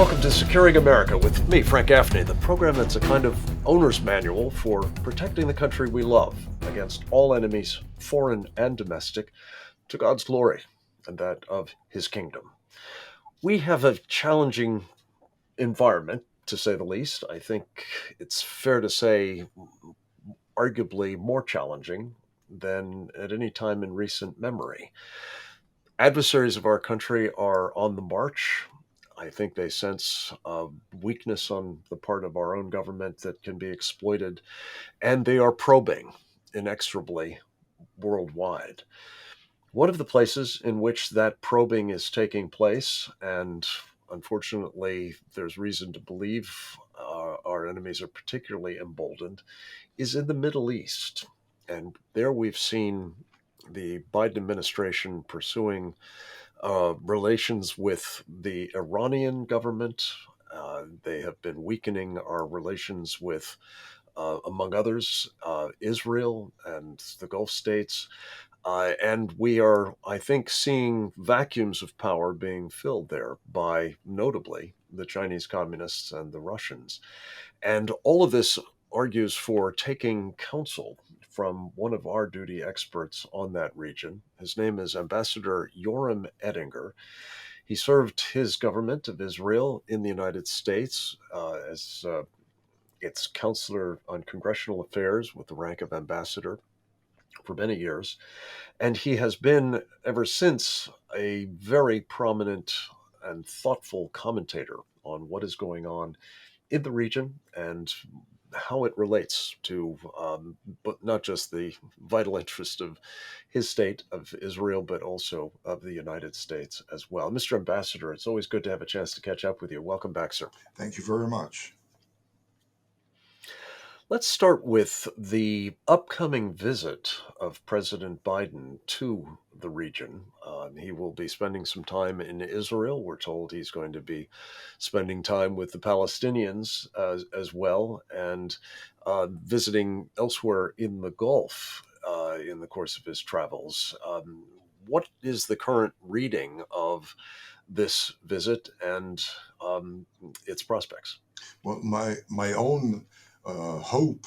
Welcome to Securing America with me, Frank Gaffney, the program that's a kind of owner's manual for protecting the country we love against all enemies, foreign and domestic, to God's glory and that of His kingdom. We have a challenging environment, to say the least. I think it's fair to say, arguably more challenging than at any time in recent memory. Adversaries of our country are on the march. I think they sense a weakness on the part of our own government that can be exploited, and they are probing inexorably worldwide. One of the places in which that probing is taking place, and unfortunately, there's reason to believe our enemies are particularly emboldened, is in the Middle East. And there we've seen the Biden administration pursuing relations with the Iranian government. They have been weakening our relations with, among others, Israel and the Gulf states. And we are, I think, seeing vacuums of power being filled there by, notably, the Chinese communists and the Russians. And all of this argues for taking counsel from one of our duty experts on that region. His name is Ambassador Yoram Ettinger. He served his government of Israel in the United States as its counselor on congressional affairs with the rank of ambassador for many years. And he has been, ever since, a very prominent and thoughtful commentator on what is going on in the region and how it relates to, but not just the vital interest of his state of Israel, but also of the United States as well. Mr. Ambassador, it's always good to have a chance to catch up with you. Welcome back, sir. Thank you very much. Let's start with the upcoming visit of President Biden to the region. He will be spending some time in Israel. We're told he's going to be spending time with the Palestinians as well, and visiting elsewhere in the Gulf in the course of his travels. What is the current reading of this visit and its prospects? Well, my own hope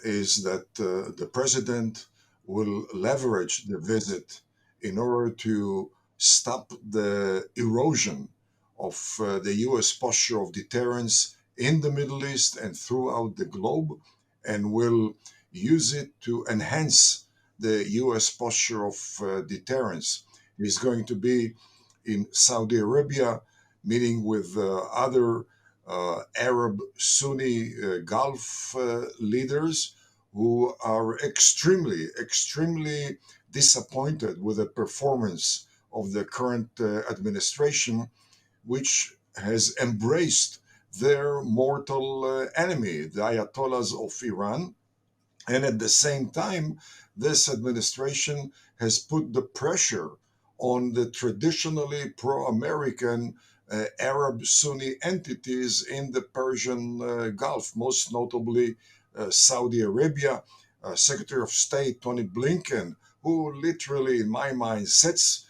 is that the president will leverage the visit in order to stop the erosion of the U.S. posture of deterrence in the Middle East and throughout the globe, and will use it to enhance the U.S. posture of deterrence. He's going to be in Saudi Arabia, meeting with other Arab Sunni Gulf leaders who are extremely disappointed with the performance of the current administration, which has embraced their mortal enemy, the Ayatollahs of Iran. And at the same time, this administration has put the pressure on the traditionally pro American Arab Sunni entities in the Persian Gulf, most notably Saudi Arabia. Secretary of State Tony Blinken, who literally, in my mind, sets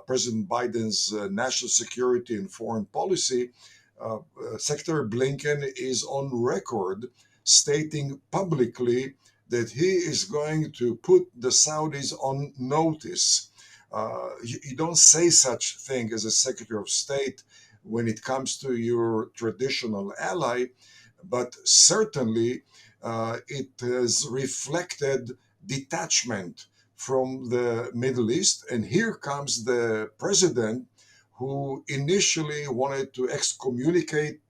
President Biden's national security and foreign policy. Secretary Blinken is on record stating publicly that he is going to put the Saudis on notice. You don't say such thing as a Secretary of State when it comes to your traditional ally, but certainly it has reflected detachment from the Middle East. And here comes the president who initially wanted to excommunicate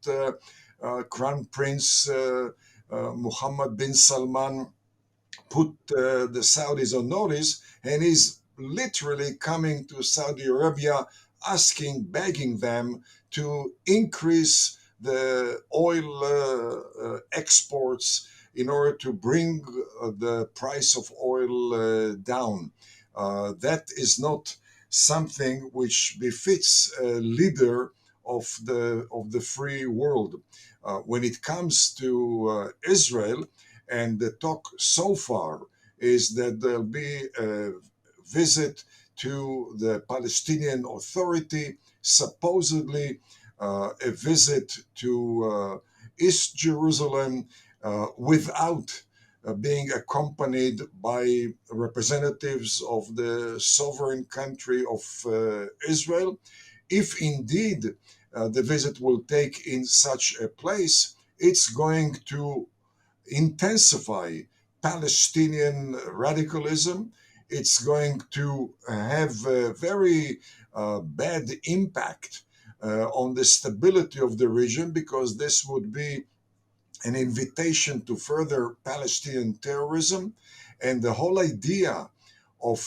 Crown Prince Mohammed bin Salman, put the Saudis on notice, and is literally coming to Saudi Arabia, begging them to increase the oil exports in order to bring the price of oil down. That is not something which befits a leader of the free world. When it comes to Israel, and the talk so far is that there'll be a visit to the Palestinian Authority, supposedly a visit to East Jerusalem without being accompanied by representatives of the sovereign country of Israel. If indeed the visit will take in such a place, it's going to intensify Palestinian radicalism. It's going to have a very bad impact on the stability of the region, because this would be an invitation to further Palestinian terrorism. And the whole idea of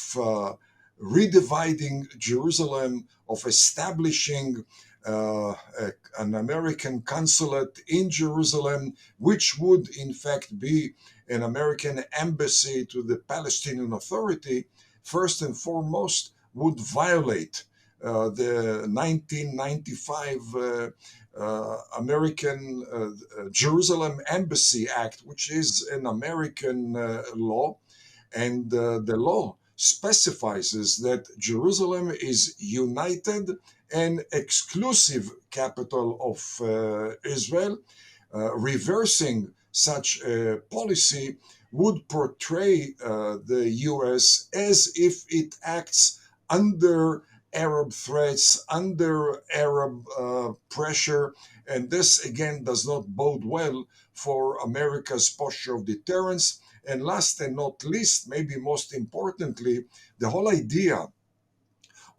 redividing Jerusalem, of establishing an American consulate in Jerusalem, which would in fact be an American embassy to the Palestinian Authority, first and foremost would violate the 1995 American Jerusalem Embassy Act, which is an American law. And the law specifies that Jerusalem is united and exclusive capital of Israel. Reversing such a policy would portray the US as if it acts under Arab threats, under Arab pressure, and this again does not bode well for America's posture of deterrence. And last and not least, maybe most importantly, the whole idea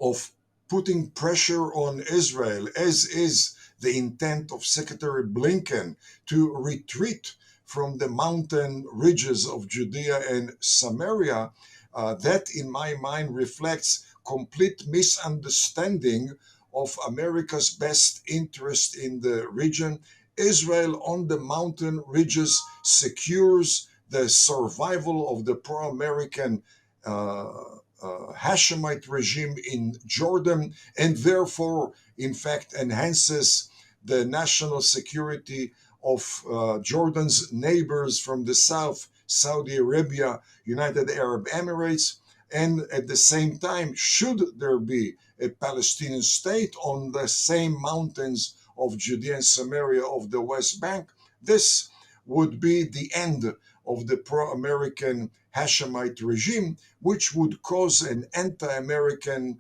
of putting pressure on Israel, as is the intent of Secretary Blinken, to retreat from the mountain ridges of Judea and Samaria, that in my mind reflects complete misunderstanding of America's best interest in the region. Israel on the mountain ridges secures the survival of the pro American Hashemite regime in Jordan, and therefore, in fact, enhances the national security of Jordan's neighbors from the south, Saudi Arabia, United Arab Emirates. And at the same time, should there be a Palestinian state on the same mountains of Judea and Samaria of the West Bank, this would be the end of the pro American Hashemite regime, which would cause an anti American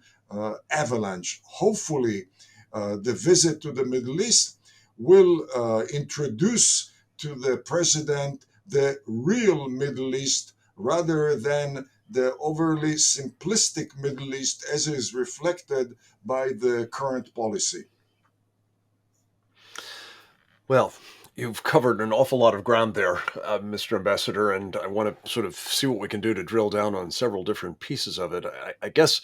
avalanche. Hopefully, the visit to the Middle East will introduce to the president the real Middle East rather than the overly simplistic Middle East as is reflected by the current policy. Well, you've covered an awful lot of ground there, Mr. Ambassador, and I want to sort of see what we can do to drill down on several different pieces of it. I guess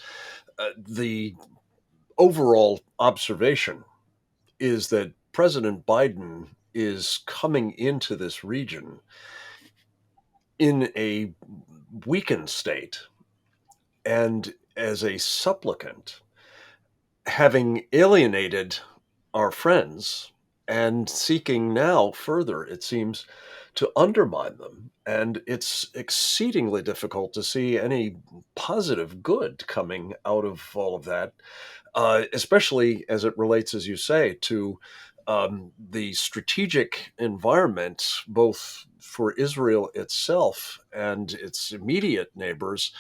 the overall observation is that President Biden is coming into this region in a weakened state and as a supplicant, having alienated our friends and seeking now further, it seems, to undermine them. And it's exceedingly difficult to see any positive good coming out of all of that, especially as it relates, as you say, to the strategic environment, both for Israel itself and its immediate neighbors,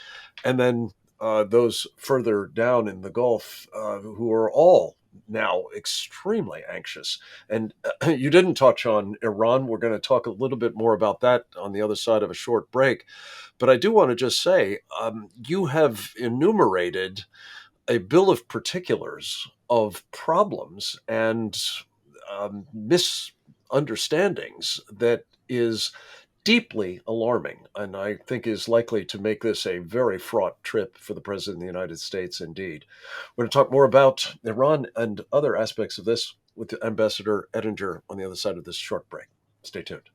and then those further down in the Gulf who are all now extremely anxious. And you didn't touch on Iran. We're going to talk a little bit more about that on the other side of a short break. But I do want to just say you have enumerated a bill of particulars of problems and misunderstandings that is deeply alarming, and I think is likely to make this a very fraught trip for the President of the United States indeed. We're going to talk more about Iran and other aspects of this with Ambassador Ettinger on the other side of this short break. Stay tuned.